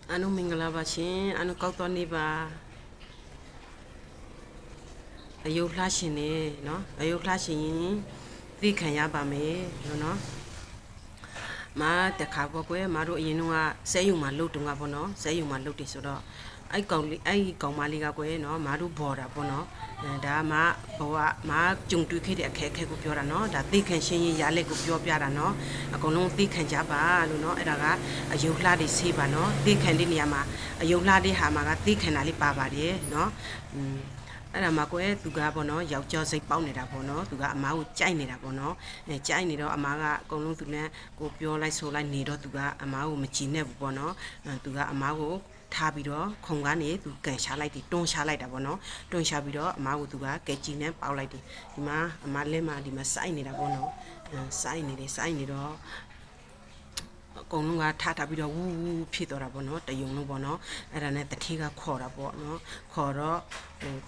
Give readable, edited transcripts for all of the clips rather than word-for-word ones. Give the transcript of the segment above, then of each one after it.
Anu mingala ba shin anu kauk to ni ba ayuk la shin ne no ayuk la shin yin thi khan ya ba me no မာတခါပေါ့ကွယ်မာတို့အရင်တော့ဆဲယူမှာလှုပ်တုံးကပေါ့နော်ဆဲယူမှာလှုပ်တယ်ဆိုတော့အဲ့ကောင်မလေးကကွယ်နော်မာတို့ဘော်တာပေါ့နော်ဒါမှဘောကမာကြုံတွေ့ခဲ့တဲ့အခက်အခဲကိုပြောတာနော်ဒါသိခံရှင်းရင်ရလက်ကိုပြောပြတာနော်အကုန်လုံးသိခံကြပါလို့နော်အဲ့ဒါကအယုတ်လှတွေဆေးပါနော်သိခံတဲ့နေရာမှာအယုတ်လှတဲ့ဟာမှာကသိခံတာလေးပါပါတယ်နော်အဲ့ဒါမှာကွယ်သူကပေါ့နော်ယောက်ျားစိတ်ပေါက်နေတာပေါ့နော်သူကအမားကိုကြိုက်နေတာပေါ့နော်ကြိုက်နေတော့အမားကအကုန်လုံးသူနဲ့ကိုပြောလိုက်ဆိုလိုက်နေတော့သူကအမားကိုမကြည်နဲ့ဘူးပေါ့နော်သူကအမားကိုထားပြီးတော့ခုံကနေသူကန်ရှာလိုက်တယ်တွန်းရှာလိုက်တာပေါ့နော်တွန်းရှာပြီးတော့အမားကိုသူကကဲကြည်နဲ့ပေါက်လိုက်တယ်ဒီမှာအမားလက်မှာဒီမှာစိုက်နေတာပေါ့နော်စိုက်နေတော့အကုန်လုံးကထားပြီးတော့ဝူးဖြစ်သွားတာပေါ့နော်တယုံလုံးပေါ့နော်အဲ့ဒါနဲ့တတိကခေါ်တာပေါ့နော်ခေါ်တော့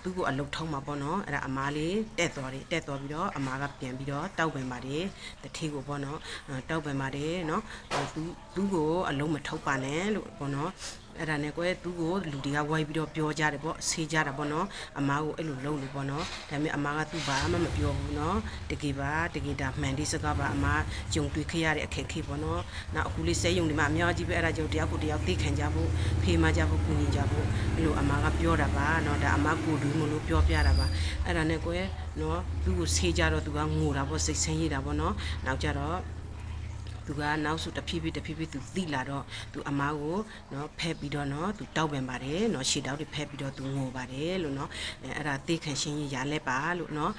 သူ့ကိုအလုတ်ထုံးမှာပေါ့နော်အဲ့ဒါအမားလေးတက်သွားပြီးတော့အမားကပြန်ပြီးတော့တောက်ပင်ပါတယ်တတိကိုပေါ့နော်တောက်ပင်ပါတယ်နော်သူ့ကိုအလုံးမထုတ်ပါနဲ့လို့ပေါ့နော်အဲ့ဒါနဲ့ကွယ်သူ့ကိုလူတွေကဝိုင်းပြီးတော့ပြောကြတယ်ပေါ့ဆေးကြတာပေါ့နော်အမားကိုအဲ့လိုလုပ်လို့ပေါ့နော်ဒါပေမဲ့အမားကသူ့ဘာမှမပြောဘူးနော်တကယ်ဒါမှန်ဒီစကားပါအမားကြုံတွေ့ခဲ့ရတဲ့အခက်အခဲပေါ့နော်နောက်အခုလေးစဲယုံဒီမှာအများကြီးပဲအဲ့ဒါကြောင့်တယောက်ကိုတယောက်သိခံကြဖို့ဖေးမကြဖို့ကူညီကြဖို့အဲ့လိုအမားကပြောတာပါနော်ဒါအမားကိုဒူးမလို့ပြောပြတာပါအဲ့ဒါနဲ့ကွယ်နော်သူ့ကိုဆေးကြတော့သူကငိုတာပေါ့စိတ်ဆင်းရတာပေါ့နော်နောက်ကြတော့သူကနောက်စုတဖြည်းဖြည်းသူသိလာတော့သူအမားကိုနော်ဖဲပြီးတော့နော်သူတောက်ပင်ပါတယ်နော်ရှေ့တောက်တွေဖဲပြီးတော့သူငိုပါတယ်လို့နော်အဲ့ဒါသိခံရှင်းရလဲပါလို့နော်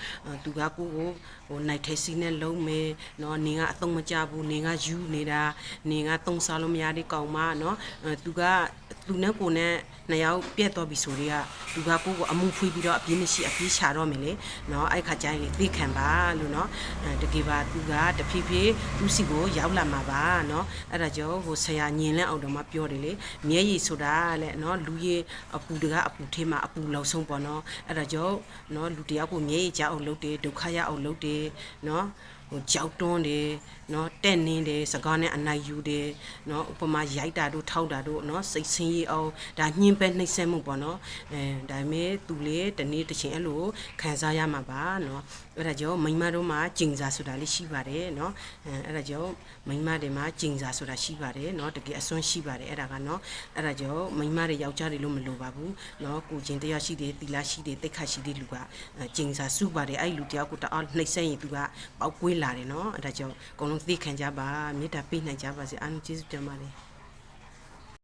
သူကကိုကိုဟိုနိုင်ထိုက်စီနဲ့လုံးမယ်နော်နင်ကအသုံးမကျဘူးနင်ကယူနေတာနင်ကသုံးစားလို့မရတဲ့ကောင်မနော်သူကသူနဲ့ကိုနဲ့နှစ်ယောက်ပြက်တော့ပြီဆိုတော့သူကကိုကိုအမှုဖွေးပြီးတော့အပြင်းမရှိအပြေးချတော့မယ်လေနော်အဲ့ခါကျရင်သိခံပါလို့နော်တကယ်ပါသူကတဖြည်းဖြည်းသူစီကိုရောက်လာမှာပါနော်အဲ့ဒါကြောင့်ဟိုဆရာညင်လဲအောင်တော့မပြောတယ်လေမျက်ရည်ဆိုတာလဲနော်လူရည်အပူတကအပူထဲမှာအပူလောက်ဆုံးပေါ့နော်အဲ့ဒါကြောင့်နော်လူတယောက်ကိုမျက်ရည်ကျအောင်လုပ်တယ်ဒုက္ခရအောင်လုပ်တယ်နော်ဟိုကြောက်တွန်းတယ်နော်တဲ့နင်းတယ်စကားနဲ့အနိုင်ယူတယ်နော်ဥပမာရိုက်တာတို့ထောက်တာတို့နော်စိတ်ဆင်းရဲအောင်ဒါညှင်းပဲနှိမ့်ဆက်မှုပေါ့နော်ဒါပေမဲ့သူလေတနေ့တစ်ချိန်အဲ့လိုခံစားရမှာပါနော်အဲ့ဒါကြောင့်မိန်းမတို့မှာကျင်စာဆိုတာလေးရှိပါတယ်နော်အဲ့ဒါကြောင့်မိန်းမတွေမှာကျင်စာဆိုတာရှိပါတယ်နော်တကယ်အစွမ်းရှိပါတယ်အဲ့ဒါကနော်အဲ့ဒါကြောင့်မိန်းမတွေယောက်ျားတွေလို့မလိုပါဘူးနော်ကိုကျင်တရားရှိတယ်သီလရှိတယ်တိတ်ခတ်ရှိတဲ့လူကကျင်စာစုပါတယ်အဲ့လူတယောက်ကိုတအားနှိမ့်ဆက်ရင်သူကပေါက်ကွေးလာတယ်နော်အဲ့ဒါကြောင့်အကုန်လုံးသိခံကြပါမေတ္တာပေးနိုင်ကြပါစေအားလုံးကျေးဇူးတင်ပါတယ်